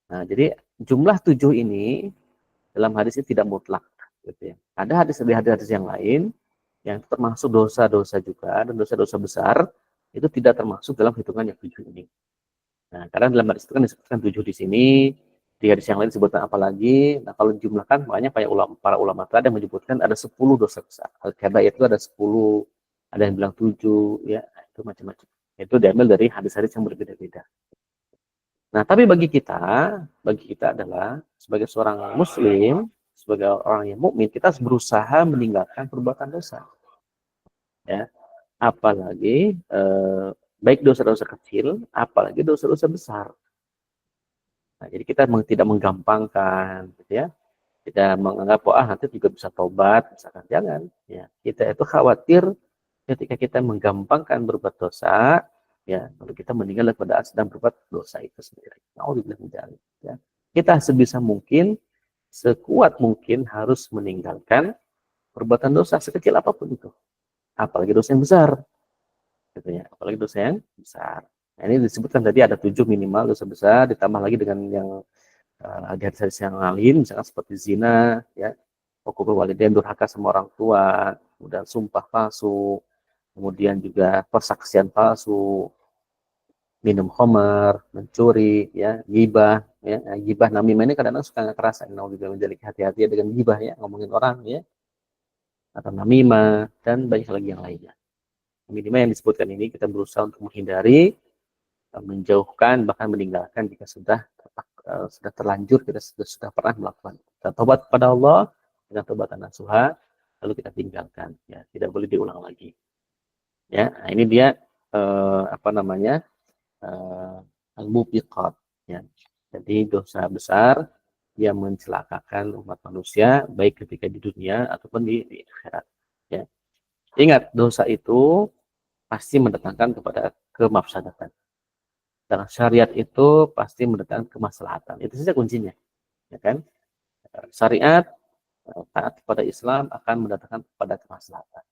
Nah, jadi jumlah 7 ini dalam hadis ini tidak mutlak, gitu ya. Ada hadis yang lain yang termasuk dosa-dosa juga, dan dosa-dosa besar itu tidak termasuk dalam hitungan yang 7 ini. Nah, karena dalam hadis itu kan disebutkan 7 di sini, di hadis yang lain disebutkan apa lagi. Nah, kalau dijumlahkan banyak para ulama tadi yang menyebutkan ada 10 dosa besar. Al-kabair itu ada 10, ada yang bilang 7, ya, itu macam-macam. Itu diambil dari hadis-hadis yang berbeda-beda. Nah, tapi bagi kita adalah sebagai seorang muslim, sebagai orang yang mukmin, kita harus berusaha meninggalkan perbuatan dosa. Ya, apalagi baik dosa-dosa kecil, apalagi dosa-dosa besar. Nah, jadi kita tidak menggampangkan, gitu ya. Tidak menganggap nanti juga bisa tobat, misalkan jangan. Ya, kita itu khawatir ketika kita menggampangkan berbuat dosa, ya, lalu kita meninggal dalam keadaan sedang berbuat dosa itu sendiri. Nauzubillah min dzalik. Ya. Kita sebisa mungkin, sekuat mungkin harus meninggalkan perbuatan dosa sekecil apapun itu. Apalagi dosa yang besar. Gitu ya. Apalagi dosa yang besar. Nah, ini disebutkan tadi ada 7 minimal dosa besar, ditambah lagi dengan yang hadis-hadis yang lain, misalkan seperti zina, ya, uququl walidain, durhaka sama orang tua, kemudian sumpah palsu, kemudian juga persaksian palsu, minum khamar, mencuri, ya, gibah, ya, gibah namimah ini kadang-kadang suka nggak kerasa, menjadi hati-hati dengan gibah, ya, ngomongin orang, ya, atau namimah, dan banyak lagi yang lainnya. Minimal yang disebutkan ini kita berusaha untuk menghindari, menjauhkan, bahkan meninggalkan jika sudah terlanjur, kita sudah pernah melakukan. Kita tobat kepada Allah dengan tobatan nasuha, lalu kita tinggalkan, ya, tidak boleh diulang lagi. Ya, nah ini dia al-mubiqat, ya. Jadi dosa besar yang mencelakakan umat manusia baik ketika di dunia ataupun di akhirat, ya. Ingat, dosa itu pasti mendatangkan kepada kemafsadatan. Dalam syariat itu pasti mendatangkan kemaslahatan. Itu saja kuncinya, ya kan? Syariat taat kepada Islam akan mendatangkan kepada kemaslahatan.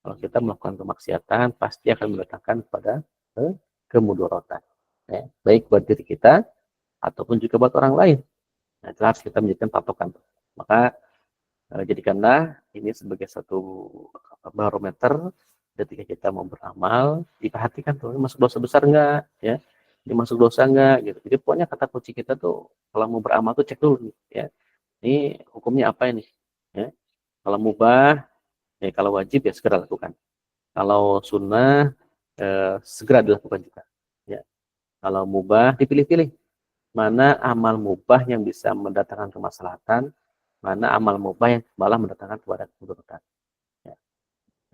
Kalau kita melakukan kemaksiatan pasti akan mendatangkan kepada kemudorotan, ya, baik buat diri kita ataupun juga buat orang lain. Nah, itu harus kita menjadikan patokan. Maka jadikanlah ini sebagai satu barometer ketika kita mau beramal, diperhatikan tuh, ini masuk dosa besar enggak, ya, ini masuk dosa enggak, gitu. Jadi pokoknya kata kunci kita tuh kalau mau beramal tuh cek dulu, ya, ini hukumnya apa ini, ya. Kalau mubah, ya, kalau wajib ya segera lakukan. Kalau sunnah segera dilakukan juga, ya. Kalau mubah dipilih-pilih, mana amal mubah yang bisa mendatangkan kemaslahatan, mana amal mubah yang malah mendatangkan kepada kemudaratan.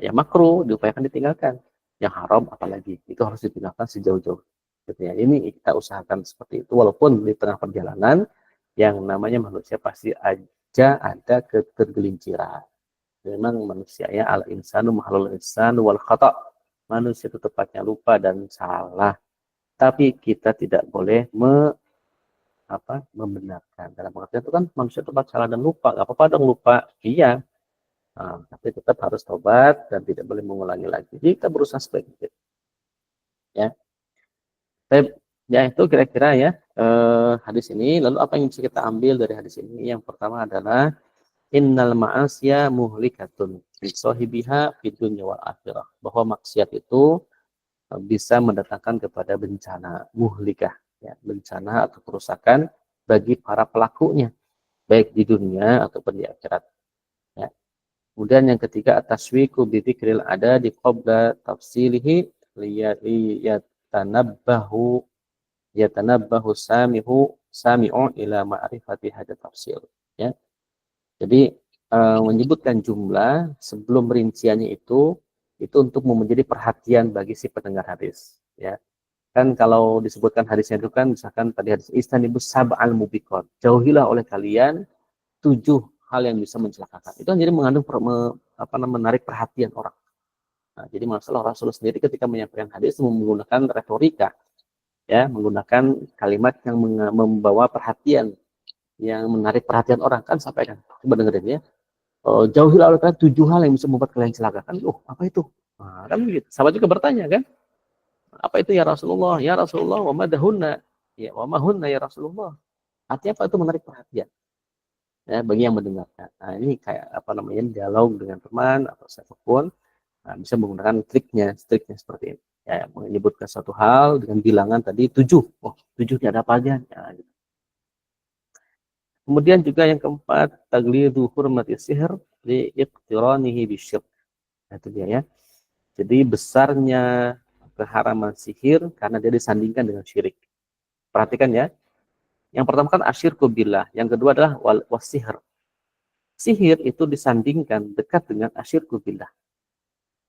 Ya, makruh diupayakan ditinggalkan, yang haram apalagi itu harus ditinggalkan sejauh-jauh. Gitu ya. Ini kita usahakan seperti itu, walaupun di tengah perjalanan yang namanya manusia pasti aja ada ketergelinciran. Memang manusia ya, al insanu mahalul insanu wal khata'. Manusia itu tepatnya lupa dan salah. Tapi kita tidak boleh membenarkan. Dalam pengertian itu kan manusia tempat salah dan lupa. Gak apa-apa dong lupa. Iya. Nah, tapi tetap harus tobat dan tidak boleh mengulangi lagi. Jadi kita berusaha sebaik mungkin. Ya. Ya itu kira-kira ya hadis ini. Lalu apa yang bisa kita ambil dari hadis ini? Yang pertama adalah innal ma'asya muhlikatun fi sahibiha fid dunya wal akhirah. Bahwa maksiat itu bisa mendatangkan kepada bencana muhlikah, ya, bencana atau kerusakan bagi para pelakunya baik di dunia ataupun di akhirat, ya. Kemudian yang ketiga, at-taswiqu bi dzikril adadi qabla tafsilihi yatanabbahu sami'u ila ma'rifati hadza tafsil, ya. Jadi menyebutkan jumlah sebelum rinciannya itu untuk menjadi perhatian bagi si pendengar hadis, ya. Kan kalau disebutkan hadisnya itu kan misalkan tadi hadis istanibus sab'al mubiqat, jauhilah oleh kalian 7 hal yang bisa mencelakakan. Itu jadi mengandung menarik perhatian orang. Nah, jadi masalah Rasulullah sendiri ketika menyampaikan hadis menggunakan retorika, ya, menggunakan kalimat yang membawa perhatian, yang menarik perhatian orang. Kan sampaikan, coba dengerin ya. Jauhilah oleh kalian 7 hal yang bisa membuat kalian celaka. Kan, apa itu? Nah, kan begitu. Sahabat juga bertanya kan, apa itu ya Rasulullah? Ya Rasulullah, wa madahunna. Ya, wa mahunna ya Rasulullah. Artinya apa itu menarik perhatian? ya, bagi yang mendengarkan. Nah, ini kayak apa namanya dialog dengan teman atau siapapun, nah, bisa menggunakan triknya seperti ini. Ya, menyebutkan satu hal dengan bilangan tadi 7. Oh, 7 ada apa aja? Ya, gitu. Kemudian juga yang keempat, taglidu hurmati sihr li iqtiranihi bisyirk. Nah, itu dia ya. Jadi besarnya keharaman sihir karena dia disandingkan dengan syirik. Perhatikan ya. Yang pertama kan asyirku billah, yang kedua adalah wasihir. Sihir itu disandingkan dekat dengan asyirku billah.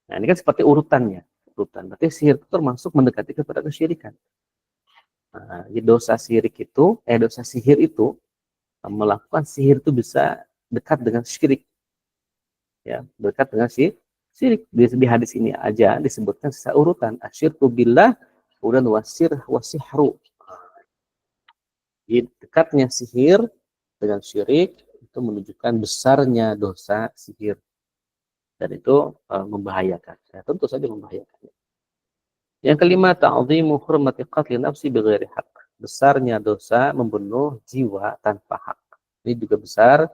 Nah, ini kan seperti urutannya. Urutan. Berarti sihir itu termasuk mendekati kepada kesyirikan. Nah, jadi dosa sihir itu melakukan sihir itu bisa dekat dengan syirik, ya, dekat dengan syirik. Di hadis ini aja disebutkan secara urutan asyirku billah, kemudian wasihru. Jadi dekatnya sihir dengan syirik itu menunjukkan besarnya dosa sihir, dan itu membahayakan. Ya, tentu saja membahayakan. Yang kelima, ta'zimu hurmati qatli nafsi bighairi haq. Besarnya dosa membunuh jiwa tanpa hak. Ini juga besar,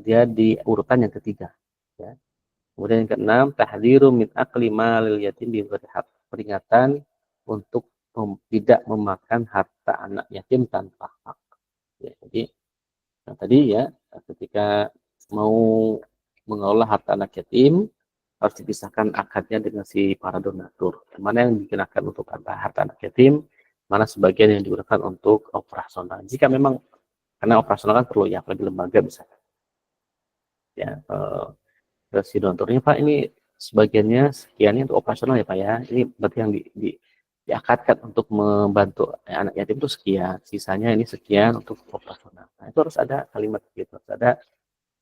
dia di urutan yang ketiga. Ya. Kemudian yang keenam, tahdziru min akli malil yatim bighairi haq. Peringatan untuk tidak memakan harta anak yatim tanpa hak. Ya, jadi tadi ya, ketika mau mengelola harta anak yatim, harus dipisahkan akadnya dengan si para donatur. Mana yang digunakan untuk harta anak yatim, mana sebagian yang digunakan untuk operasional. Jika memang karena operasional kan perlu ya, apalagi lembaga bisa ya, si donaturnya Pak ini sebagiannya sekiannya untuk operasional ya Pak ya. Ini berarti yang diakadkan untuk membantu anak yatim itu sekian, sisanya ini sekian untuk operasional. Nah, itu harus ada kalimat gitu, harus ada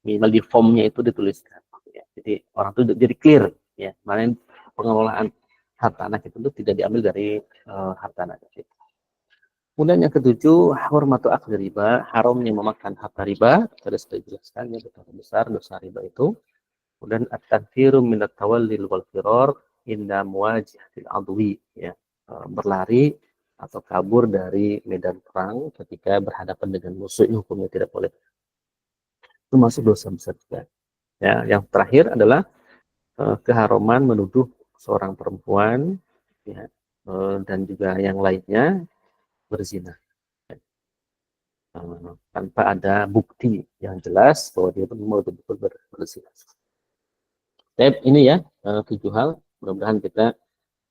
minimal di formnya itu dituliskan. Ya. Jadi orang itu jadi clear ya, mana pengelolaan harta anak itu tidak diambil dari harta anak itu. Kemudian yang ketujuh, hormatu akli riba, haramnya memakan harta riba. Tadi sudah dijelaskan ya betapa besar dosa riba itu. Kemudian at-tanfiru minat tawallil wal firor inda muwajihatil adwi, ya, berlari atau kabur dari medan perang ketika berhadapan dengan musuh, ini hukumnya tidak boleh. Itu masuk dosa besar juga. Ya, yang terakhir adalah keharuman menuduh seorang perempuan, ya, dan juga yang lainnya berzina, tanpa ada bukti yang jelas bahwa dia betul-betul berzina. Step ini ya, 7 hal. Mudah-mudahan kita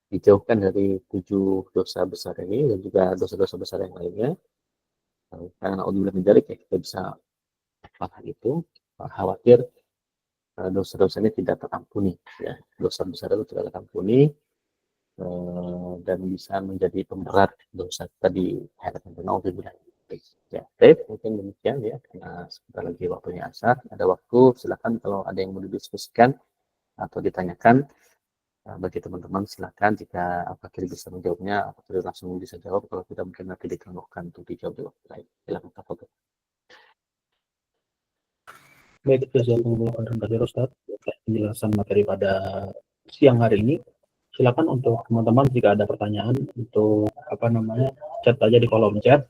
dijauhkan dari 7 dosa besar ini dan juga dosa-dosa besar yang lainnya. Karena Allah menjadi ya kita bisa apa itu, khawatir dosa-dosa ini tidak terampuni. Ya. Dosa besar itu tidak terampuni, dan bisa menjadi pemberat dosa kita di hadapan Allah. Ya, baik, mungkin demikian ya, karena sebentar lagi waktunya asar. Ada waktu, silakan kalau ada yang mau didiskusikan atau ditanyakan bagi teman-teman, silakan. Jika Fakir bisa menjawabnya, Fakir langsung bisa jawab. Kalau tidak, mungkin nanti ditangguhkan untuk dijawab di waktu lain. Silakan Fakir. Baik, jazakumullah khairan katsir Ustaz atas penjelasan materi pada siang hari ini. Silakan untuk teman-teman jika ada pertanyaan untuk apa namanya chat aja di kolom chat,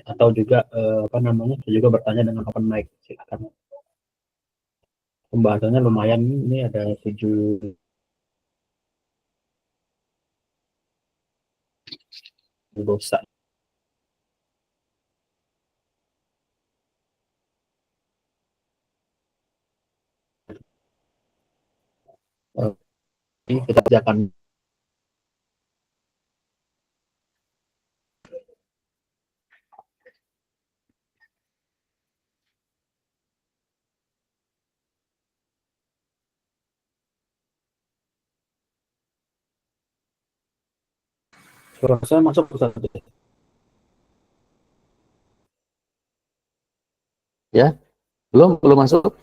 atau juga apa namanya juga bertanya dengan open mic. Silakan. Pembahasannya lumayan, ini ada 7 dosa. Ini kita akan suara saya masuk Ustaz. Ya, belum masuk.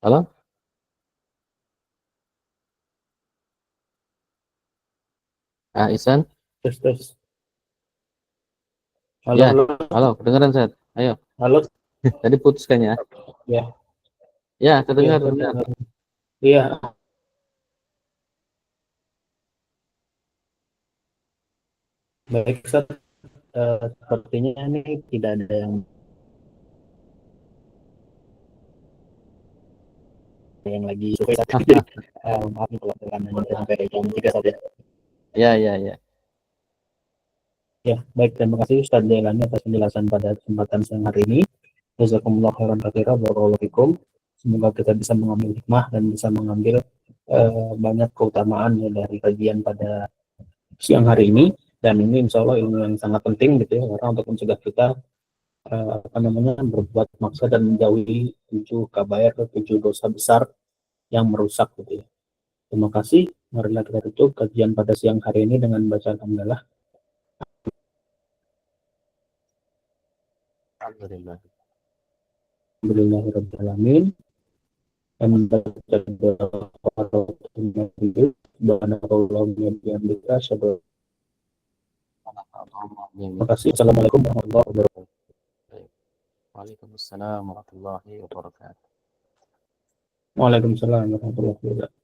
Halo? Ihsan? Terus terus. Halo Ya, halo halo, kedengaran saya. Ayo, halo. tadi putus kayaknya. Ya Ya, ya terdengar, terdengar. terdengar. Iya, baik Ustaz. Sepertinya ini tidak ada yang lagi survei saat ini. Jadi maaf nih kalau tekanannya sampai jam 3 saja. Ya, ya, ya. Ya, baik, terima kasih Ustaz Jailani atas penjelasan pada kesempatan siang hari ini. Jazakumullah khairan katsira, barakallahu fikum. Semoga kita bisa mengambil hikmah dan bisa mengambil banyak keutamaan ya dari kajian pada siang hari ini. Dan ini insya Allah ilmu yang sangat penting gitu ya, karena untuk mencegah kita apa namanya berbuat maksa dan menjauhi 7 kabair atau 7 dosa besar yang merusak gitu ya. Terima kasih. Marilah kita tutup kajian pada siang hari ini dengan bacaan alhamdulillah. Alhamdulillah. Alhamdulillahirrahmanirrahim. Dan membaca doa Terima kasih. Assalamualaikum warahmatullahi wabarakatuh. Waalaikumsalam warahmatullahi wabarakatuh. Waalaikumsalam warahmatullahi wabarakatuh.